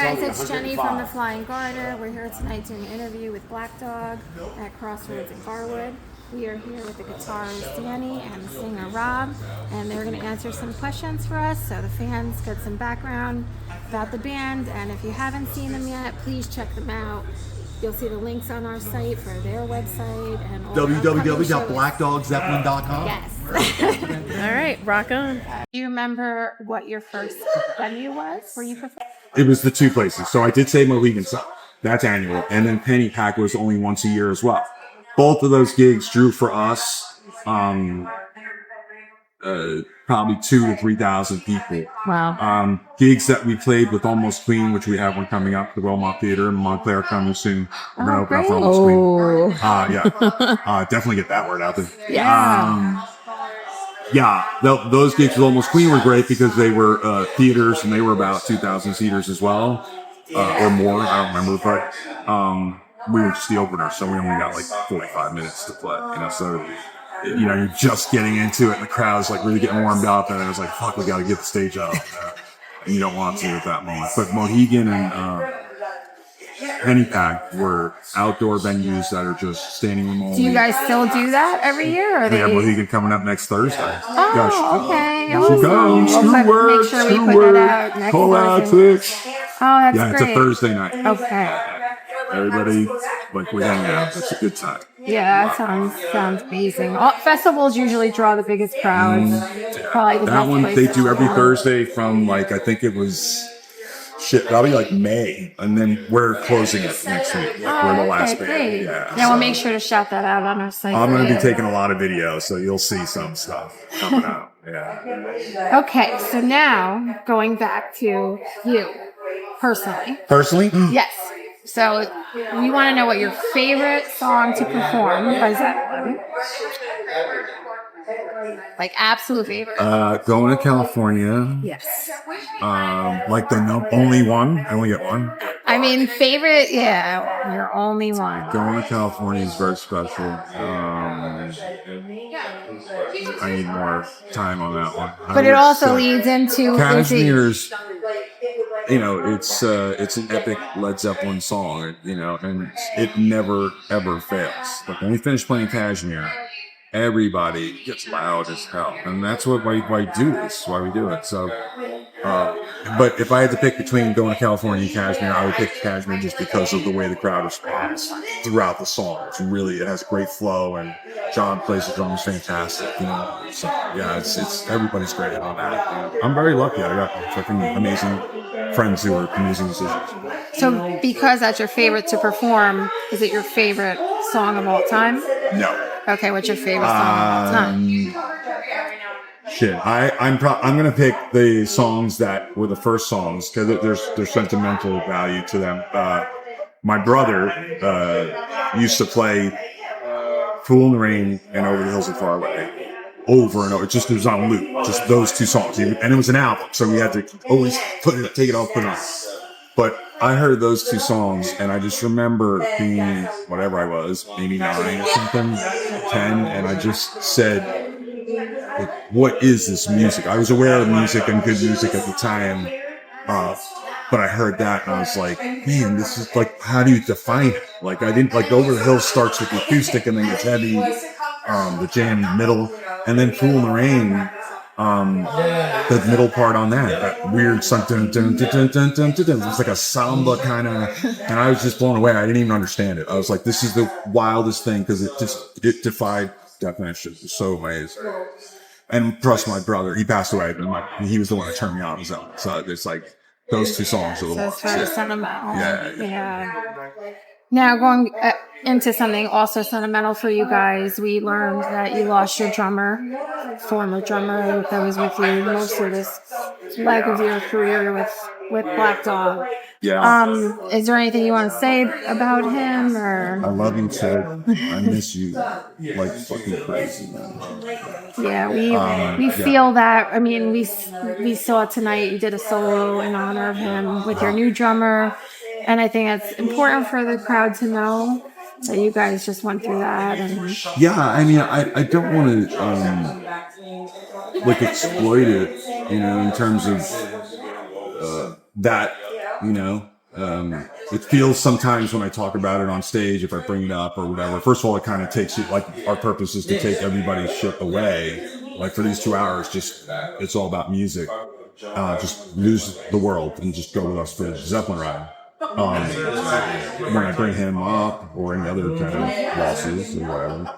guys, it's Jenny from the Flying Garter. We're here tonight doing an interview with Black Dog at Crossroads in Garwood. We are here with the guitarist Danny and the singer Rob, and they're going to answer some questions for us so the fans get some background about the band. And if you haven't seen them yet, please check them out. You'll see the links on our site for their website and www.blackdogzeppelin.com. Yes. All right, rock on. Do you remember what your first venue was where you performed? It was the two places. So I did say Mohegan Sun. That's annual. And then Penny Pack was only once a year as well. Both of those gigs drew for us probably 2,000 to 3,000 people. Wow. Gigs that we played with Almost Queen, which we have one coming up, the Wellmont Theater in Montclair coming soon. We're going to open up for Almost Queen. Definitely get that word out there. Those gigs with Almost Queen were great because they were theaters and they were about 2,000 seaters as well, or more. I don't remember, but we were just the opener, so we only got like 45 minutes to play. So you're just getting into it, and the crowd's like really getting warmed up, and it was like, fuck, we got to get the stage up. And you don't want to at that moment. But Mohegan and Penny Pack were outdoor venues that are just standing room only. Do you guys still do that every year? Or we have Mohegan coming up next Thursday. Okay. Awesome. Go. Make sure we put that out next Thursday. Oh, that's great. It's a Thursday night. Okay. Everybody, we hang out. It's a good time. Yeah, that sounds amazing. Festivals usually draw the biggest crowds. Probably the that best one place they to do every perform. Thursday from I think it was probably like May, and then we're closing it next week. We're the last band. Great. Yeah, we'll make sure to shout that out on our site. I'm going to be taking a lot of videos, so you'll see some stuff coming out. Yeah. Okay, so now going back to you personally. Personally? Yes. So we want to know what your favorite song to perform by Zeppelin. Like absolute favorite. Going to California. Yes. Like the only one. I only get one. I mean, favorite. Yeah, your only one. Going to California is very special. I need more time on that one. But it also leads into Kashmir's. It's an epic Led Zeppelin song, and it never ever fails. Like when we finish playing Kashmir, everybody gets loud as hell, and that's why we do this. Why we do it. So, but if I had to pick between Going to California and Kashmir, I would pick Kashmir just because of the way the crowd responds throughout the song. It has great flow, and John plays the drums fantastic. So yeah, it's everybody's great on that. I'm very lucky. I got fucking amazing friends who are amazing musicians. So because that's your favorite to perform, is it your favorite song of all time? No. Okay, what's your favorite song of all time? I'm gonna pick the songs that were the first songs because there's sentimental value to them. My brother used to play "Fool in the Rain" and "Over the Hills and Far Away" over and over. It was on loop, just those two songs, and it was an album, so we had to always take it off, put it on. But I heard those two songs, and I just remember being whatever I was, maybe 9 or something, 10, and I just said, what is this music? I was aware of music and good music at the time, but I heard that and I was like, man, this is like, how do you define it? Like, I didn't, like, Over the Hill starts with the acoustic and then gets heavy, the jam in the middle, and then Fool in the Rain, the middle part on that weird something, it was like a samba kind of, and I was just blown away. I didn't even understand it. I was like, this is the wildest thing because it defied definition. It was so amazing. And plus my brother, he passed away, but he was the one that turned me on. So it's like those two songs are the ones. So it's very sentimental. Yeah. Now going into something also sentimental for you guys, we learned that you lost your former drummer that was with you most of this leg of your career with Black Dog. Yeah. Is there anything you want to say about him? Or I love you, Ted. I miss you like fucking crazy, man. Yeah, we feel that. I mean, we saw tonight you did a solo in honor of him with your new drummer. And I think it's important for the crowd to know that you guys just went through that. And yeah, I mean, I don't want to exploit it, in terms of that you know. It feels sometimes when I talk about it on stage, if I bring it up or whatever, first of all, it kind of takes you, like, our purpose is to take everybody's shit away. Like, for these 2 hours, just, it's all about music. Just lose the world and just go with us for the Zeppelin ride. When I bring him up or any other kind of losses or whatever,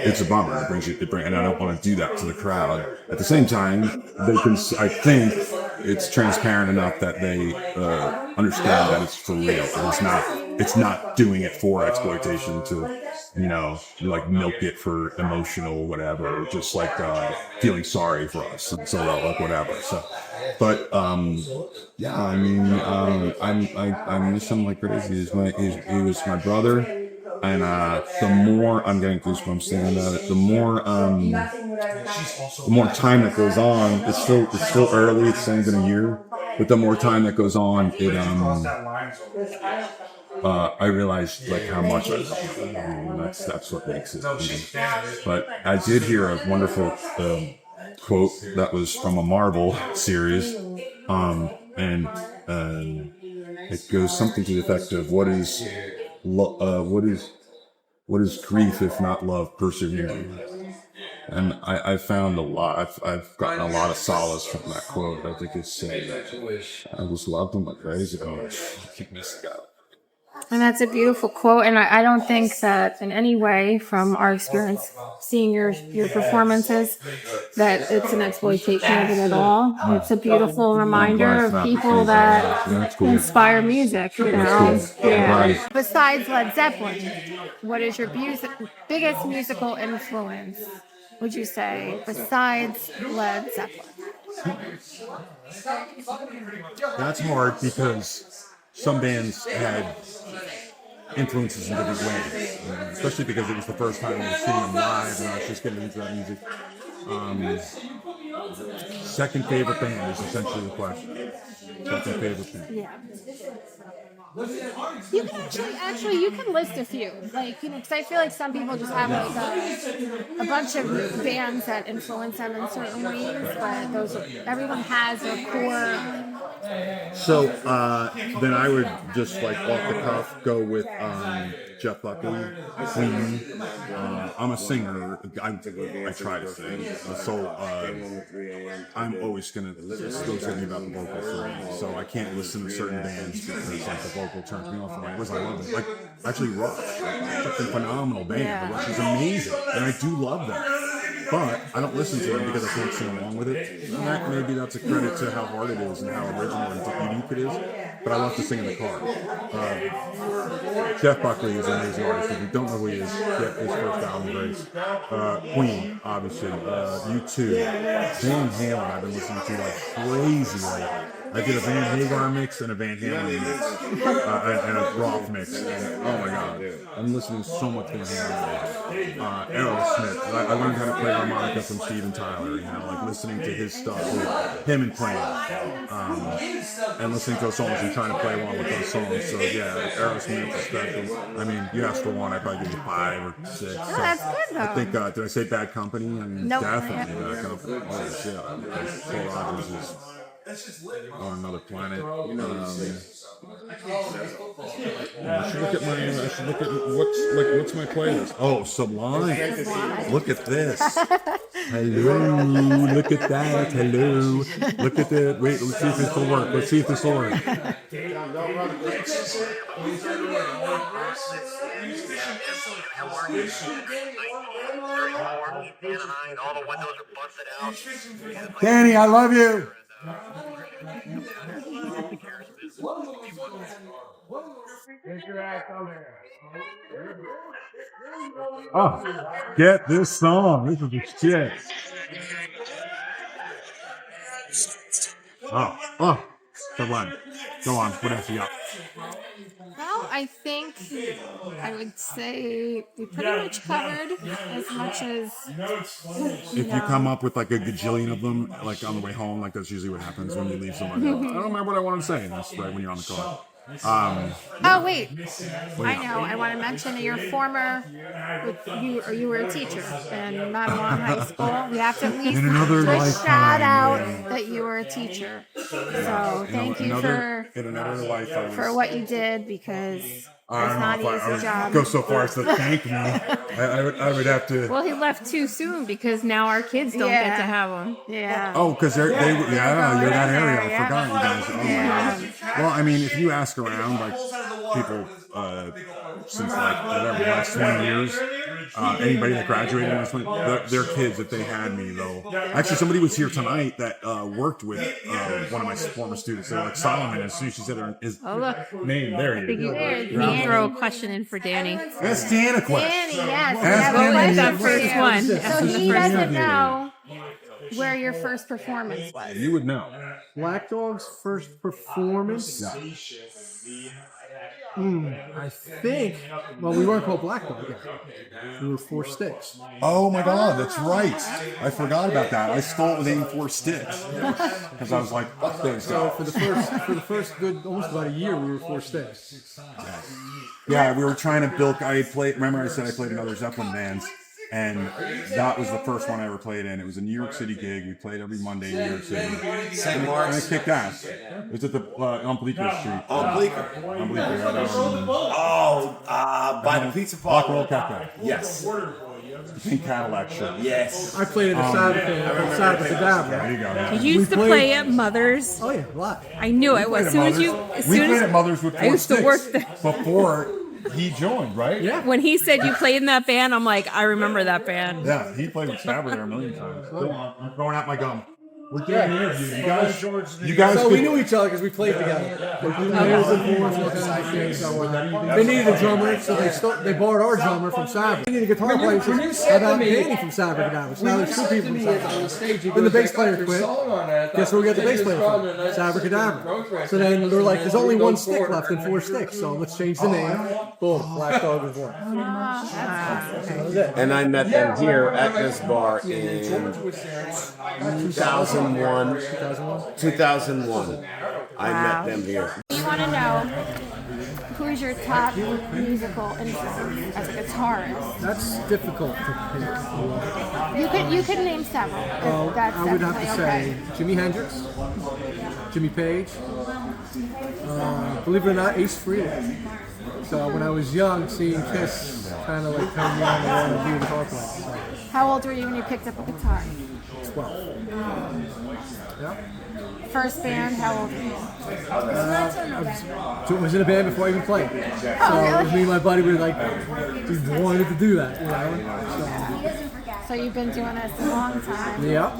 it's a bummer. And I don't want to do that to the crowd. At the same time, I think it's transparent enough that they understand that it's for real. It's not doing it for exploitation to, like, milk it for emotional whatever, just like feeling sorry for us. And so, like, whatever. So, but yeah, I mean, I miss him like crazy. He was my brother. And the more I'm getting goosebumps thinking about it, the more time that goes on, it's still early. It's only been a year, but the more time that goes on, I realized, like, how much I love it. And that's what makes it. But I did hear a wonderful quote that was from a Marvel series, and it goes something to the effect of, what is grief if not love persevering? And I found a lot. I've gotten a lot of solace from that quote. I think it's I just loved him like crazy. I keep missing out. And that's a beautiful quote. And I don't think that in any way, from our experience seeing your performances, that it's an exploitation of it at all. It's a beautiful reminder of people that inspire music. Yeah. Besides Led Zeppelin, what is your biggest musical influence, would you say, besides Led Zeppelin? That's hard because some bands had influences in different ways, especially because it was the first time I was seeing them live and I was just getting into that music. Second favorite band is essentially the question. Second favorite band. Yeah. You can you can list a few, like, because I feel like some people just have like a bunch of bands that influence them in certain ways, but everyone has a core. So then I would just, like, off the cuff go with Jeff Buckley, Queen. I'm a singer. I try to sing. So I'm always gonna still thinking about the vocal for me. So I can't listen to certain bands because, like, the vocal turns me off. I'm like, I love it. Like, actually, Rush, such a phenomenal band. Yeah. Rush is amazing, and I do love that. But I don't listen to it because I can't sing along with it. And maybe that's a credit to how hard it is and how original and unique it is. But I love to sing in the car. Jeff Buckley is an amazing artist. If you don't know who he is, get his first album, Grace. Queen, obviously. U2. Van Halen, I've been listening to like crazy lately. I did a Van Hagar mix and a Van Halen mix, and a Roth mix. And, oh my God, I'm listening to so much Van Halen. Aerosmith. I learned how to play harmonica from Steven Tyler. Like listening to his stuff, him and playing, and listening to those songs and trying to play along with those songs. So yeah, Aerosmith is special. I mean, you asked for one, I'd probably give you 5 or 6. Oh, that's good though. I think. Did I say Bad Company? I mean, nope. Definitely Bad Company. Oh shit, Paul Rogers is on another planet. I should look at what's my playlist. Oh, Sublime. Look at this. Hello. Look at that. Hello. Look at that. Wait, let's see if this will work. Let's see if this will work. Danny, I love you. Oh, get this song. This is the shit. Oh, Sublime. Go on. What else you got? Well, I think I would say we pretty much covered as much as. If you come up with like a gajillion of them, like on the way home, like that's usually what happens when you leave somebody. I don't remember what I wanted to say. And that's right when you're on the car. Oh wait, I know. I want to mention that you're former. You were a teacher in Madawan High School. We have to at least In another do a lifetime, shout out yeah. that you were a teacher. So thank you In another life, I was, for what you did, because it's I don't not know an if I easy would job. go so far as to thank me. I would have to. Well, he left too soon because now our kids don't get to have them. Yeah. Oh, because you're that area. I forgot you guys. Oh my Yeah. gosh. Well, I mean, if you ask around, like people since like whatever the last 20 years, anybody that graduated in the last 20, their kids, if they had me though. Actually, somebody was here tonight that worked with one of my former students. They're like Solomon. As soon as she said his name, there he is. You can throw a question in for Danny. That's Dan a question. Danny, yes. Ask we have a Danny. question That for first you. one. So he doesn't know where your first performance was. You would know. Black Dog's first performance. I think. Well, we weren't called Black Dog yet. We were Four Sticks. Oh my God, that's right. I forgot about that. I stole the name Four Sticks because I was like, "Fuck those So guys." for the first good almost about a year, we were Four Sticks. Yeah, we were trying to build. I played. Remember, I said I played in other Zeppelin bands, and that was the first one I ever played in. It was a New York City gig. We played every Monday in New York City. St. And Mark's. I kicked ass. It was at the on Bleecker Street. On Bleecker. On Bleecker. By the pizza Rock and Roll parlor. Cafe. Yes. Pink Cadillac shirt. Yes. I played in the Sabbath There Cadabra. you go. Yeah. You used to played- play at Mother's. Oh yeah, a lot. I knew it. Played As at soon as Mother's. you, We played at Mother's with I Four used to Sticks work there. before he joined, right? Yeah. When he said you played in that band, I'm like, I remember that band. Yeah, he played with Sabbath there a million times. I'm throwing out my gum. We're doing an interview. You guys So we could- knew each other because we played together. They needed a drummer, so they borrowed our drummer from Sabbath. They needed a guitar player, so how about Danny from Sabbath Cadabra? So now there's two people from Sabbath. Then the bass player quit. Guess where we got the bass player from? Sabbath Cadabra. So then they're like, there's only one stick left in Four Sticks, so let's change the name. Boom, Black Dog was born. That was it. And I met them here at this bar in 2001. 2001. I met them here. You want to know who's your top musical influence as a guitarist? That's difficult to pick. You could name several. Well, That's I would have to definitely say Jimi Hendrix, Jimmy Page, believe it or not, Ace Frehley. So when I was young, seeing Kiss kind of like turned me on to want to be a guitar player. So, How old were you when you picked up a guitar? 12. Yeah. First band, how old were you? So I was in a band before I even played. So it was me and my buddy were like, we wanted to do that, you know. So you've been doing this a long time. So, yeah.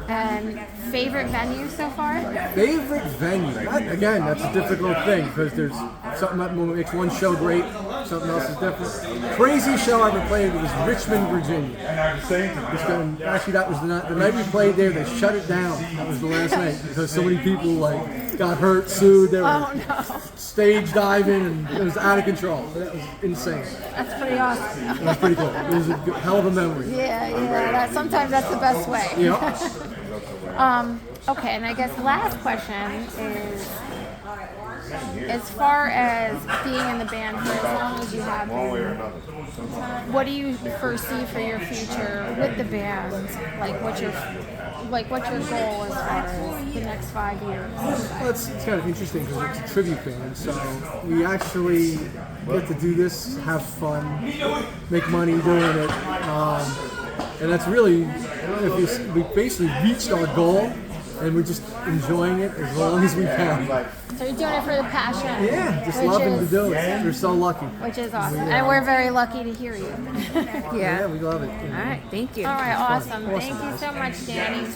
And favorite venue so far? Favorite venue? Again, that's a difficult thing because there's something that makes one show great, something else is different. Crazy show I ever played was Richmond, Virginia. Actually, that was the night we played there. They shut it down. That was the last night because so many people like got hurt, sued. They were stage diving, and it was out of control. That was insane. That's pretty awesome. That was pretty cool. It was a hell of a memory. Yeah. Sometimes that's the best way. Yeah. Okay, and I guess last question is, as far as being in the band for as long as you have been, what do you foresee for your future with the band? What's your goal as far as the next 5 years? Well, it's kind of interesting because it's a tribute band, so we actually get to do this, have fun, make money doing it, and that's really, we basically reached our goal, and we're just enjoying it as long as we can. So you're doing it for the passion. Yeah, just which loving is- to do it. We're so lucky. Which is awesome. And we're very lucky to hear you. Yeah, we love it. All right, thank you. All right, awesome. Thank you so much, Danny.